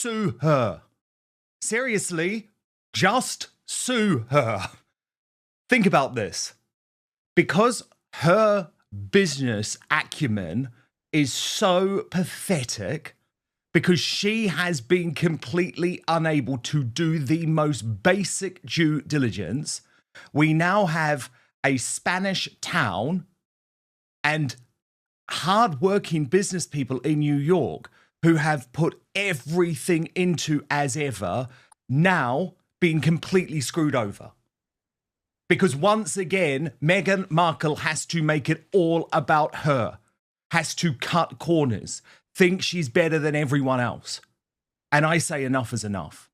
sue her. Seriously, just sue her. Think about this. Because her business acumen is so pathetic, because she has been completely unable to do the most basic due diligence, we now have a Spanish town and hard-working business people in New York who have put everything into as ever, now being completely screwed over. Because once again, Meghan Markle has to make it all about her, has to cut corners, think she's better than everyone else. And I say enough is enough.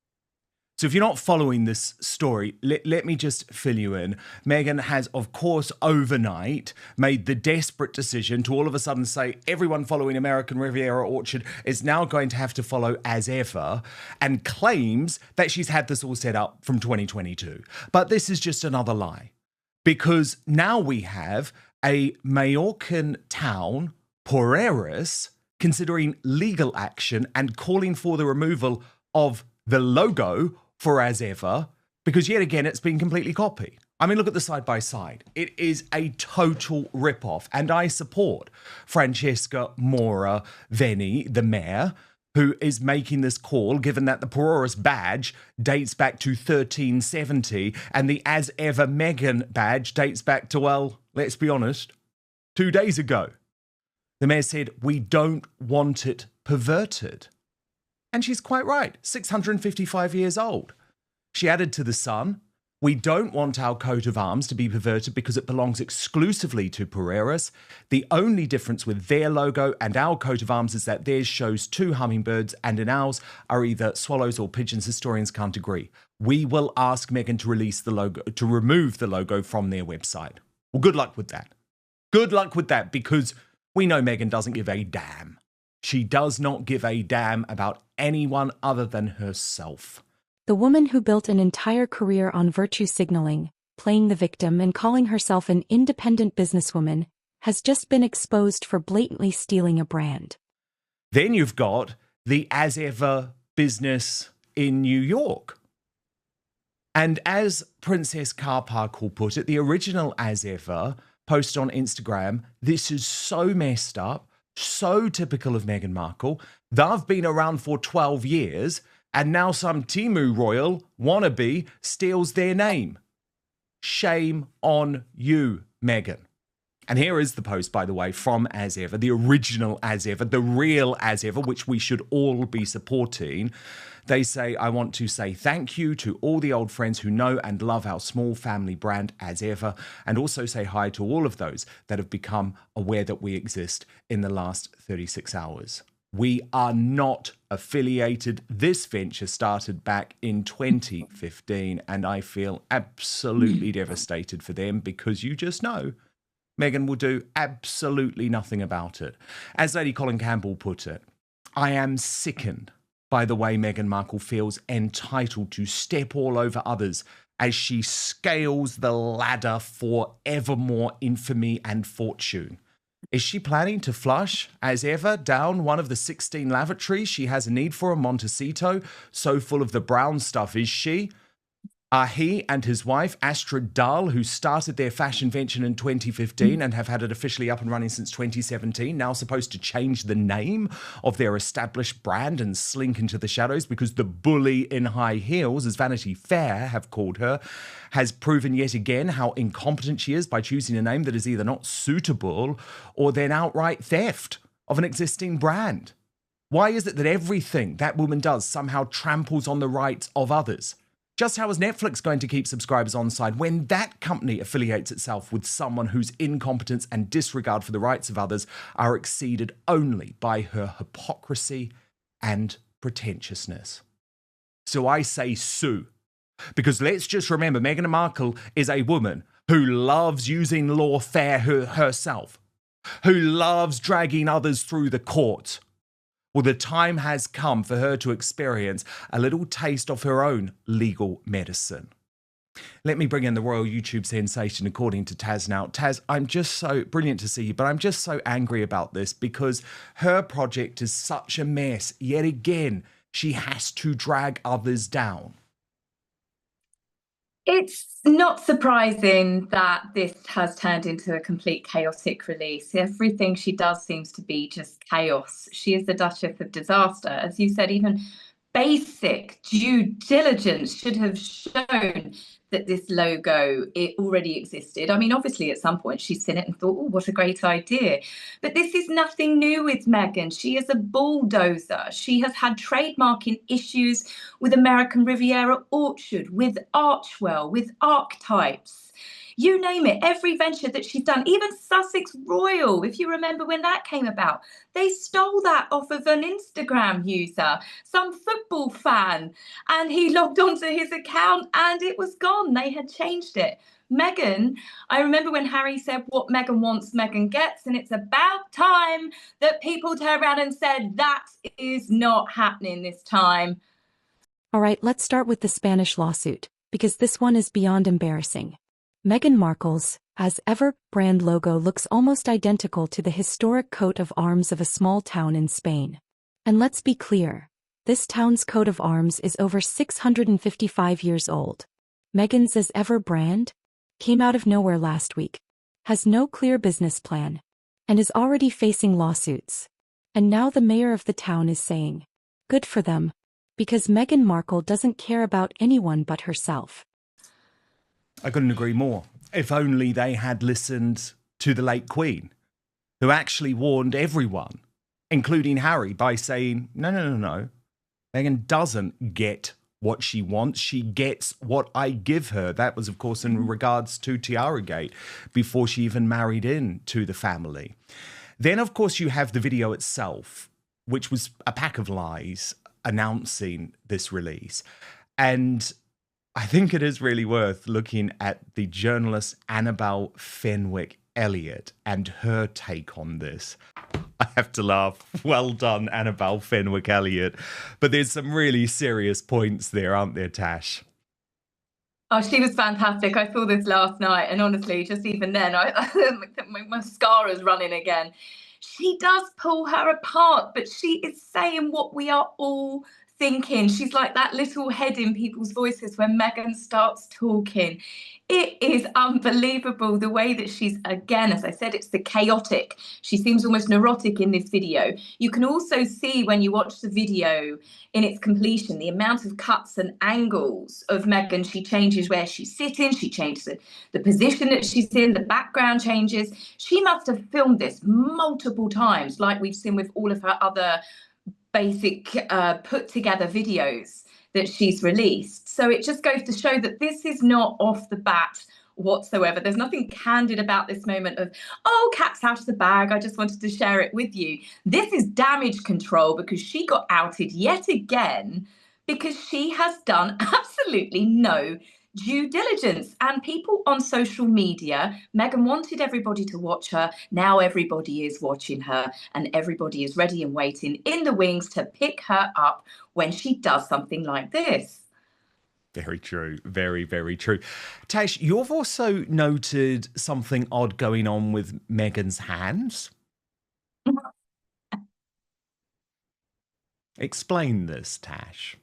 So if you're not following this story, let me just fill you in. Meghan has, of course, overnight made the desperate decision to all of a sudden say everyone following American Riviera Orchard is now going to have to follow as ever, and claims that she's had this all set up from 2022. But this is just another lie, because now we have a Mallorcan town, Porreres, considering legal action and calling for the removal of the logo for as ever, because yet again, it's been completely copied. I mean, look at the side by side. It is a total ripoff. And I support Francesca Mora Veni, the mayor, who is making this call, given that the Porreres badge dates back to 1370 and the as ever Meghan badge dates back to, well, let's be honest, 2 days ago. The mayor said, we don't want it perverted. And she's quite right, 655 years old. She added to the Sun, we don't want our coat of arms to be perverted because it belongs exclusively to Porreres. The only difference with their logo and our coat of arms is that theirs shows 2 hummingbirds and in ours are either swallows or pigeons. Historians can't agree. We will ask Meghan to release the logo, to remove the logo from their website. Well, good luck with that. Good luck with that, because we know Meghan doesn't give a damn. She does not give a damn about anyone other than herself. The woman who built an entire career on virtue signaling, playing the victim and calling herself an independent businesswoman, has just been exposed for blatantly stealing a brand. Then you've got the as ever business in New York. And as Princess Carparkle put it, the original as ever post on Instagram, this is so messed up, so typical of Meghan Markle. They've been around for 12 years, and now some Timu royal wannabe steals their name. Shame on you, Meghan. And here is the post, by the way, from As Ever, the original As Ever, the real As Ever, which we should all be supporting. They say, I want to say thank you to all the old friends who know and love our small family brand As Ever, and also say hi to all of those that have become aware that we exist in the last 36 hours. We are not affiliated. This venture started back in 2015, and I feel absolutely devastated for them, because you just know Meghan will do absolutely nothing about it. As Lady Colin Campbell put it, I am sickened by the way Meghan Markle feels entitled to step all over others as she scales the ladder for ever more infamy and fortune. Is she planning to flush, as ever, down one of the 16 lavatories she has a need for in Montecito? So full of the brown stuff is she? Are he and his wife, Astrid Dahl, who started their fashion venture in 2015 and have had it officially up and running since 2017, now supposed to change the name of their established brand and slink into the shadows because the bully in high heels, as Vanity Fair have called her, has proven yet again how incompetent she is by choosing a name that is either not suitable or then outright theft of an existing brand? Why is it that everything that woman does somehow tramples on the rights of others? Just how is Netflix going to keep subscribers on side when that company affiliates itself with someone whose incompetence and disregard for the rights of others are exceeded only by her hypocrisy and pretentiousness? So I say sue, because let's just remember Meghan Markle is a woman who loves using lawfare herself, who loves dragging others through the court. Well, the time has come for her to experience a little taste of her own legal medicine. Let me bring in the royal YouTube sensation, according to Taz now. Taz, I'm just so brilliant to see you, but I'm just so angry about this because her project is such a mess yet again. she has to drag others down? It's not surprising that this has turned into a complete chaotic release. Everything she does seems to be just chaos. She is the Duchess of Disaster. As you said, even basic due diligence should have shown that this logo, it already existed. I mean, obviously at some point she's seen it and thought, oh, what a great idea. But this is nothing new with Meghan. She is a bulldozer. She has had trademarking issues with American Riviera Orchard, with Archwell, with Archetypes. You name it, every venture that she's done, even Sussex Royal, if you remember when that came about, they stole that off of an Instagram user, some football fan, and he logged onto his account and it was gone. They had changed it. Meghan, I remember when Harry said what Meghan wants, Meghan gets, and it's about time that people turned around and said that is not happening this time. All right, let's start with the Spanish lawsuit, because this one is beyond embarrassing. Meghan Markle's, as ever, brand logo looks almost identical to the historic coat of arms of a small town in Spain. And let's be clear, this town's coat of arms is over 655 years old. Meghan's as ever brand came out of nowhere last week, has no clear business plan, and is already facing lawsuits. And now the mayor of the town is saying, good for them, because Meghan Markle doesn't care about anyone but herself. I couldn't agree more. If only they had listened to the late Queen, who actually warned everyone, including Harry, by saying, no. Meghan doesn't get what she wants. She gets what I give her. That was, of course, in regards to Tiaragate, before she even married into the family. Then, of course, you have the video itself, which was a pack of lies announcing this release. And I think it is really worth looking at the journalist Annabelle Fenwick-Elliott and her take on this. I have to laugh. Well done, Annabelle Fenwick-Elliott. But there's some really serious points there, aren't there, Tash? Oh, she was fantastic. I saw this last night, and honestly, just even then, my mascara's running again. She does pull her apart, but she is saying what we are all thinking. She's like that little head in people's voices when Meghan starts talking. It is unbelievable the way that she's, again, as I said, it's the chaotic. She seems almost neurotic in this video. You can also see when you watch the video in its completion, the amount of cuts and angles of Meghan. She changes where she's sitting, she changes the position that she's in, the background changes. She must have filmed this multiple times, like we've seen with all of her other basic put together videos that she's released. So it just goes to show that this is not off the bat whatsoever. There's nothing candid about this moment of, oh, cat's out of the bag, I just wanted to share it with you. This is damage control, because she got outed yet again because she has done absolutely no due diligence. And people on social media, Meghan wanted everybody to watch her. Now everybody is watching her, and everybody is ready and waiting in the wings to pick her up when she does something like this. Very true. Very, very true. Tash, you've also noted something odd going on with Meghan's hands. Explain this, Tash.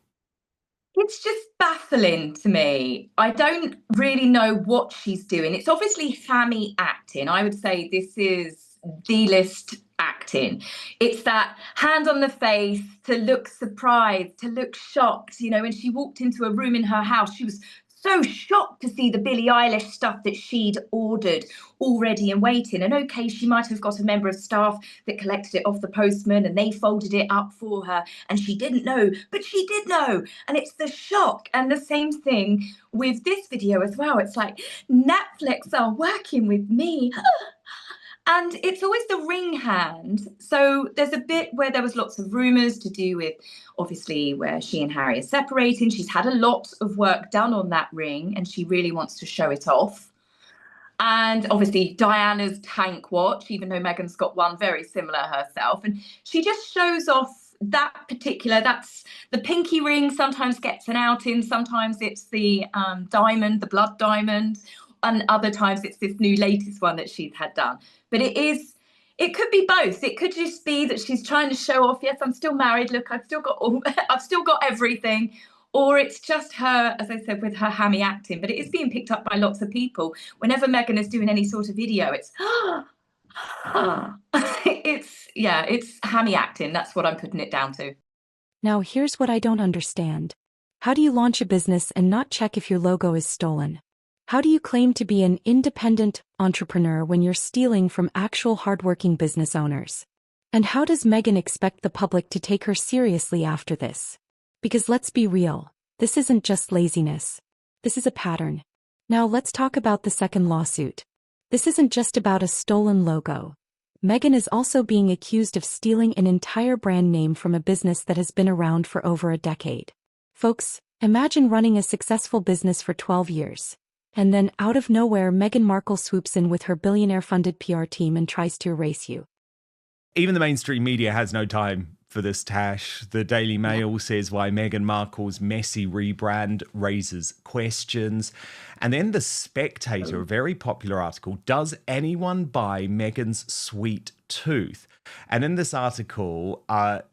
It's just baffling to me. I don't really know what she's doing. It's obviously hammy acting. I would say this is D-list acting. It's that hand on the face, to look surprised, to look shocked. You know, when she walked into a room in her house, she was so shocked to see the Billie Eilish stuff that she'd ordered already and waiting. And okay, she might have got a member of staff that collected it off the postman and they folded it up for her and she didn't know, but she did know. And it's the shock. And the same thing with this video as well. It's like, Netflix are working with me. And it's always the ring hand. So there's a bit where there was lots of rumours to do with, obviously, where she and Harry are separating. She's had a lot of work done on that ring and she really wants to show it off. And obviously Diana's tank watch, even though Meghan's got one very similar herself. And she just shows off that particular, that's the pinky ring, sometimes gets an outing, sometimes it's the diamond, the blood diamond, and other times it's this new latest one that she's had done. But it is It could be both. It could just be that she's trying to show off, yes, I'm still married. Look, I've still got all, I've still got everything. Or it's just her, as I said, with her hammy acting. But it is being picked up by lots of people. Whenever Meghan is doing any sort of video, it's it's hammy acting. That's what I'm putting it down to. Now here's what I don't understand. How do you launch a business and not check if your logo is stolen? How do you claim to be an independent entrepreneur when you're stealing from actual hardworking business owners? And how does Meghan expect the public to take her seriously after this? Because let's be real, this isn't just laziness. This is a pattern. Now let's talk about the second lawsuit. This isn't just about a stolen logo. Meghan is also being accused of stealing an entire brand name from a business that has been around for over a decade. Folks, imagine running a successful business for 12 years. And then out of nowhere, Meghan Markle swoops in with her billionaire-funded PR team and tries to erase you. Even the mainstream media has no time for this, Tash. The Daily Mail says why Meghan Markle's messy rebrand raises questions. And then The Spectator, a very popular article, does anyone buy Meghan's sweet tooth? And in this article,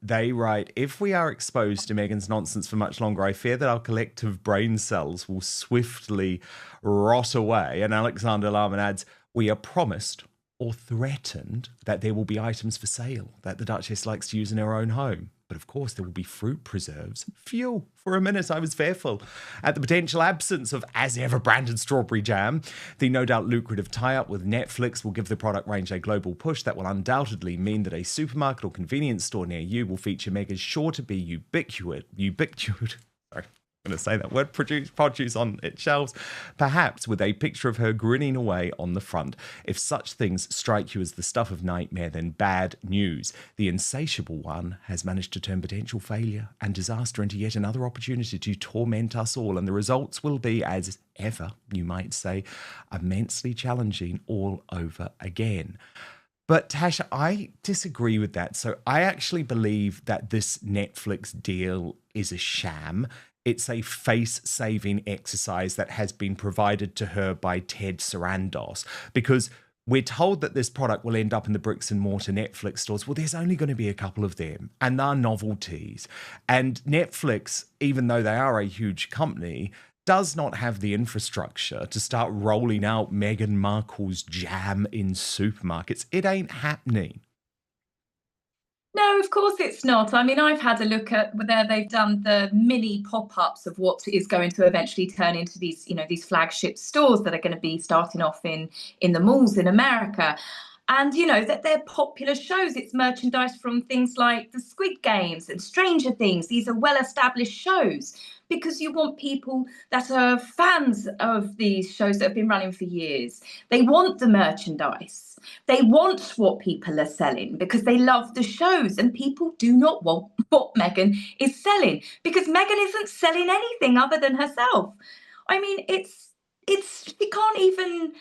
they write, if we are exposed to Meghan's nonsense for much longer, I fear that our collective brain cells will swiftly rot away. And Alexander Lerman adds, we are promised or threatened that there will be items for sale that the Duchess likes to use in her own home. But of course, there will be fruit preserves. Phew, for a minute I was fearful at the potential absence of as ever branded strawberry jam. The no doubt lucrative tie-up with Netflix will give the product range a global push that will undoubtedly mean that a supermarket or convenience store near you will feature Meghan's sure to be ubiquitous. Sorry. I'm going to say that word, produce on its shelves, perhaps with a picture of her grinning away on the front. If such things strike you as the stuff of nightmare, then bad news. The insatiable one has managed to turn potential failure and disaster into yet another opportunity to torment us all, and the results will be, as ever, you might say, immensely challenging all over again. But Tash, I disagree with that. So I actually believe that this Netflix deal is a sham. It's a face-saving exercise that has been provided to her by Ted Sarandos, because we're told that this product will end up in the bricks and mortar Netflix stores. Well, there's only going to be a couple of them, and they're novelties. And Netflix, even though they are a huge company, does not have the infrastructure to start rolling out Meghan Markle's jam in supermarkets. It ain't happening. No, of course it's not. I mean, I've had a look at where they've done the mini pop-ups of what is going to eventually turn into these, these flagship stores that are going to be starting off in the malls in America. And, that they're popular shows. It's merchandise from things like the Squid Games and Stranger Things. These are well-established shows because you want people that are fans of these shows that have been running for years. They want the merchandise. They want what people are selling because they love the shows, and people do not want what Meghan is selling because Meghan isn't selling anything other than herself. I mean, she can't even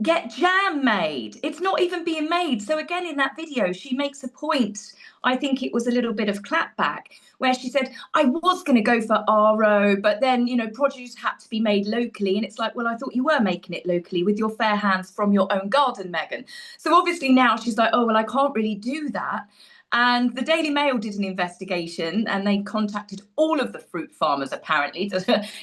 get jam made. It's not even being made. So again, in that video, she makes a point. I think it was a little bit of clapback where she said, I was going to go for RO, but then, produce had to be made locally. And it's like, well, I thought you were making it locally with your fair hands from your own garden, Meghan. So obviously now she's like, oh, well, I can't really do that. And the Daily Mail did an investigation and they contacted all of the fruit farmers, apparently,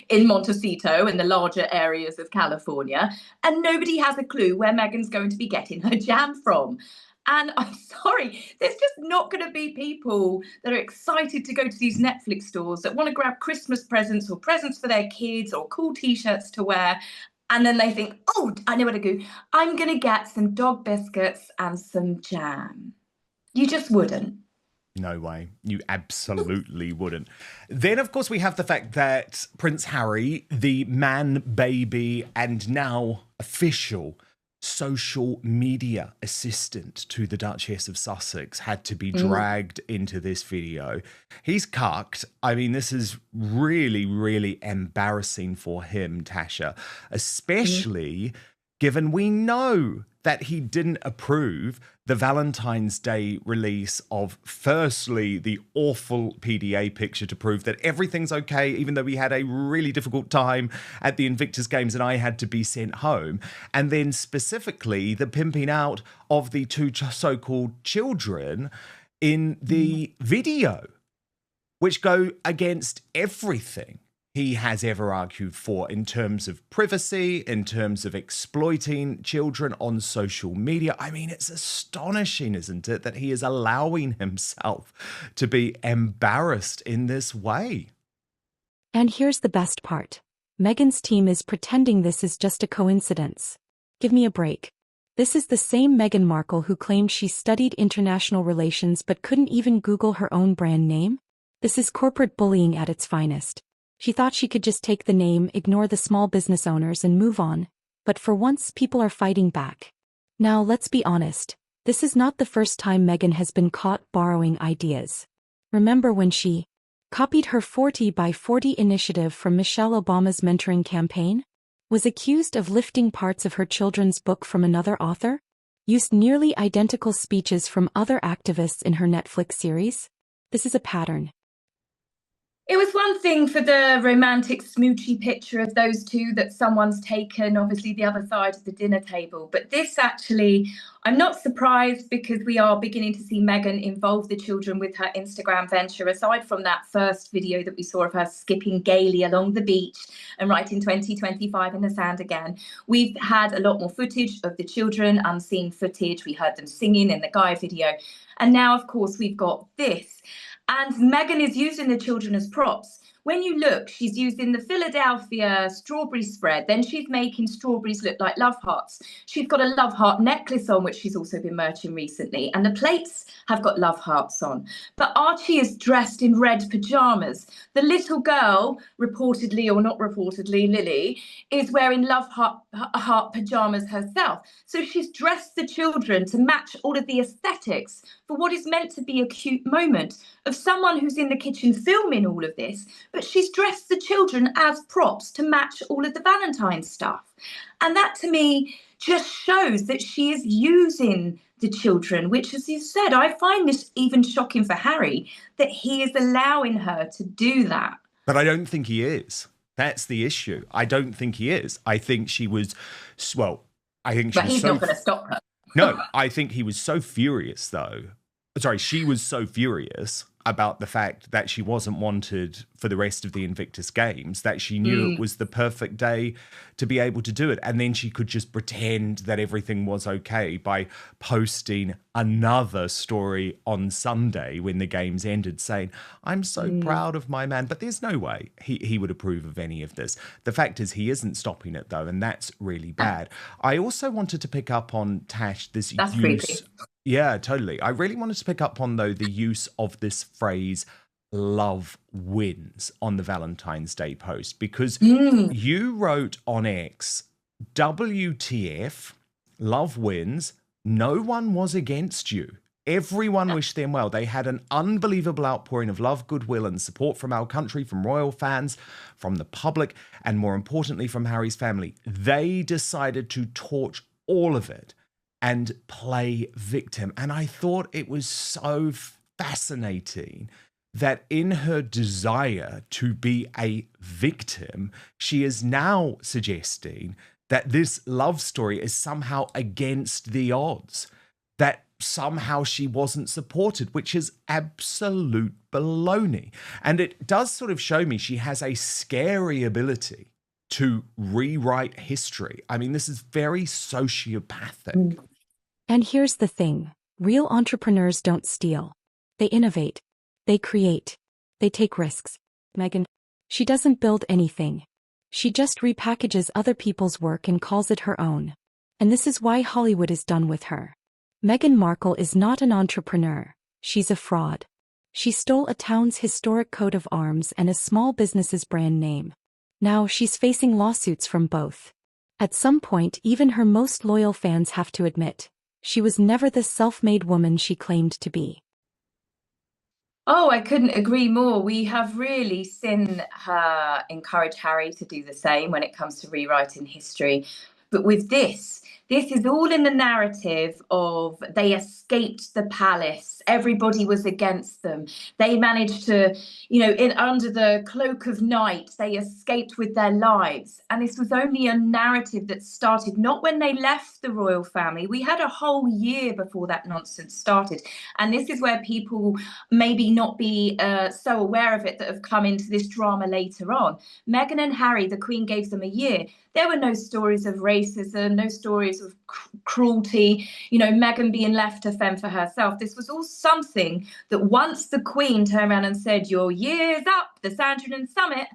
in Montecito and the larger areas of California. And nobody has a clue where Meghan's going to be getting her jam from. And I'm sorry, there's just not going to be people that are excited to go to these Netflix stores that want to grab Christmas presents or presents for their kids or cool T-shirts to wear. And then they think, oh, I know what to do. I'm going to get some dog biscuits and some jam. You just wouldn't. No way. You absolutely wouldn't. Then, of course, we have the fact that Prince Harry, the man baby and now official social media assistant to the Duchess of Sussex, had to be dragged into this video. He's cucked. I mean, this is really, really embarrassing for him, Tasha, especially given we know that he didn't approve the Valentine's Day release of, firstly, the awful PDA picture to prove that everything's okay, even though we had a really difficult time at the Invictus Games and I had to be sent home. And then specifically the pimping out of the two so-called children in the video, which go against everything he has ever argued for in terms of privacy, in terms of exploiting children on social media. I mean, it's astonishing, isn't it, that he is allowing himself to be embarrassed in this way. And here's the best part. Meghan's team is pretending this is just a coincidence. Give me a break. This is the same Meghan Markle who claimed she studied international relations but couldn't even Google her own brand name. This is corporate bullying at its finest. She thought she could just take the name, ignore the small business owners and move on. But for once, people are fighting back. Now, let's be honest. This is not the first time Meghan has been caught borrowing ideas. Remember when she copied her 40 by 40 initiative from Michelle Obama's mentoring campaign? Was accused of lifting parts of her children's book from another author? Used nearly identical speeches from other activists in her Netflix series? This is a pattern. It was one thing for the romantic smoochy picture of those two that someone's taken, obviously the other side of the dinner table. But this actually, I'm not surprised because we are beginning to see Meghan involve the children with her Instagram venture. Aside from that first video that we saw of her skipping gaily along the beach and writing 2025 in the sand again, we've had a lot more footage of the children, unseen footage. We heard them singing in the Guy video. And now, of course, we've got this. And Meghan is using the children as props. When you look, she's using the Philadelphia strawberry spread. Then she's making strawberries look like love hearts. She's got a love heart necklace on, which she's also been merching recently. And the plates have got love hearts on. But Archie is dressed in red pajamas. The little girl, reportedly or not reportedly, Lily, is wearing love heart pajamas herself. So she's dressed the children to match all of the aesthetics for what is meant to be a cute moment of someone who's in the kitchen filming all of this. But she's dressed the children as props to match all of the Valentine's stuff. And that to me just shows that she is using the children, which, as you said, I find this even shocking for Harry, that he is allowing her to do that. But I don't think he is. That's the issue. I don't think he is. I think she was, well, I think she But was he's so not going to stop her. No, I think he was so furious, though. Sorry, she was so furious about the fact that she wasn't wanted for the rest of the Invictus Games that she knew it was the perfect day to be able to do it. And then she could just pretend that everything was okay by posting another story on Sunday when the games ended saying, I'm so proud of my man. But there's no way he would approve of any of this. The fact is he isn't stopping it, though, and that's really bad. I also wanted to pick up on, Tash, this That's use... creepy. Yeah, totally. I really wanted to pick up on, though, the use of this phrase, love wins, on the Valentine's Day post, because you wrote on X, WTF, love wins, no one was against you. Everyone wished them well. They had an unbelievable outpouring of love, goodwill, and support from our country, from royal fans, from the public, and more importantly, from Harry's family. They decided to torch all of it and play victim. And I thought it was so fascinating that in her desire to be a victim, she is now suggesting that this love story is somehow against the odds, that somehow she wasn't supported, which is absolute baloney. And it does sort of show me she has a scary ability to rewrite history. I mean, this is very sociopathic. And here's the thing. Real entrepreneurs don't steal. They innovate. They create. They take risks. Meghan, she doesn't build anything. She just repackages other people's work and calls it her own. And this is why Hollywood is done with her. Meghan Markle is not an entrepreneur. She's a fraud. She stole a town's historic coat of arms and a small business's brand name. Now she's facing lawsuits from both. At some point, even her most loyal fans have to admit, she was never the self-made woman she claimed to be. Oh, I couldn't agree more. We have really seen her encourage Harry to do the same when it comes to rewriting history. But with this, This is all in the narrative of they escaped the palace. Everybody was against them. They managed to, under the cloak of night, they escaped with their lives. And this was only a narrative that started not when they left the royal family. We had a whole year before that nonsense started. And this is where people maybe not be so aware of it that have come into this drama later on. Meghan and Harry, the Queen gave them a year. There were no stories of racism, no stories of cruelty, Meghan being left to fend for herself. This was all something that once the Queen turned around and said, your year's up, the Sandringham Summit,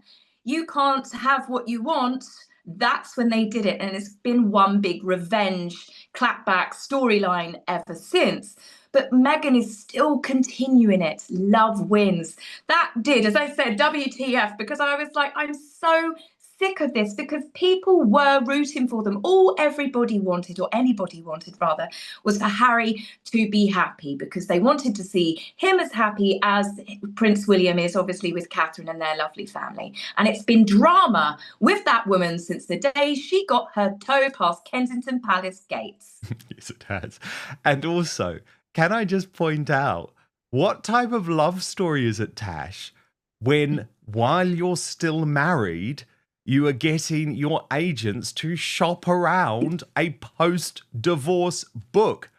you can't have what you want, that's when they did it. And it's been one big revenge, clapback storyline ever since. But Meghan is still continuing it. Love wins. That did, as I said, WTF, because I was like, I'm so sick of this, because people were rooting for them. All everybody wanted, or anybody wanted rather, was for Harry to be happy, because they wanted to see him as happy as Prince William is, obviously, with Catherine and their lovely family. And it's been drama with that woman since the day she got her toe past Kensington Palace gates. Yes, it has. And also, can I just point out, what type of love story is it, Tash, when while you're still married, you are getting your agents to shop around a post-divorce book?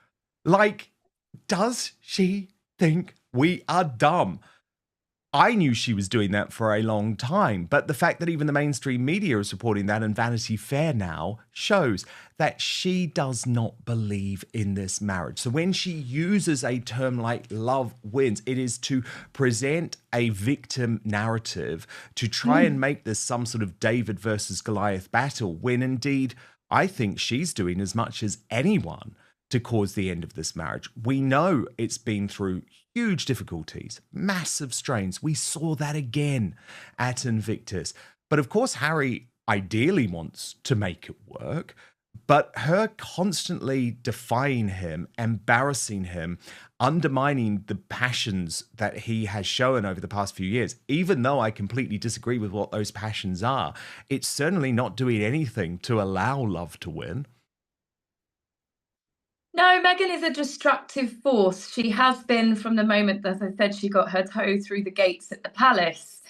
Like, does she think we are dumb? I knew she was doing that for a long time, but the fact that even the mainstream media is supporting that, and Vanity Fair now, shows that she does not believe in this marriage. So when she uses a term like love wins, it is to present a victim narrative, to try and make this some sort of David versus Goliath battle, when indeed I think she's doing as much as anyone to cause the end of this marriage. We know it's been through huge difficulties, massive strains. We saw that again at Invictus. But of course, Harry ideally wants to make it work, but her constantly defying him, embarrassing him, undermining the passions that he has shown over the past few years, even though I completely disagree with what those passions are, it's certainly not doing anything to allow love to win. No, Meghan is a destructive force. She has been from the moment, as I said, she got her toe through the gates at the palace.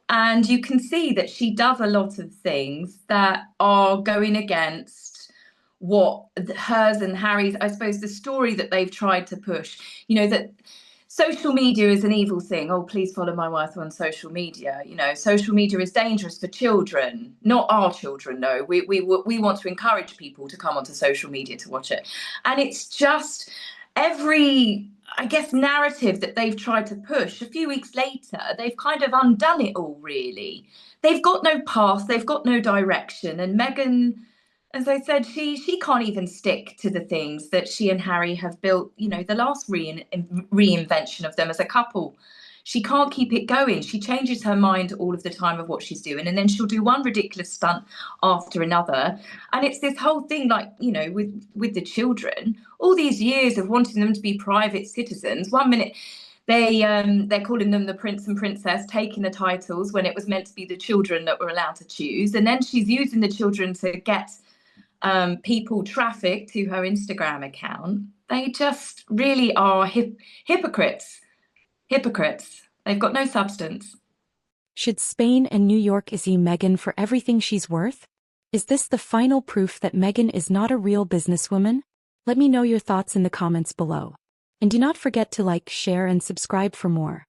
And you can see that she does a lot of things that are going against what hers and Harry's, I suppose, the story that they've tried to push, that social media is an evil thing. Oh, please follow my wife on social media. Social media is dangerous for children, not our children. No, we want to encourage people to come onto social media to watch it. And it's just every, I guess, narrative that they've tried to push. A few weeks later, they've kind of undone it all, really. They've got no path, they've got no direction. And Meghan, as I said, she can't even stick to the things that she and Harry have built, the last reinvention of them as a couple. She can't keep it going. She changes her mind all of the time of what she's doing, and then she'll do one ridiculous stunt after another. And it's this whole thing, like, with the children, all these years of wanting them to be private citizens. One minute they're calling them the prince and princess, taking the titles when it was meant to be the children that were allowed to choose. And then she's using the children to get people traffic to her Instagram account. They just really are hypocrites. They've got no substance. Should Spain and New York see Meghan for everything she's worth? Is this the final proof that Meghan is not a real businesswoman? Let me know your thoughts in the comments below. And do not forget to like, share, and subscribe for more.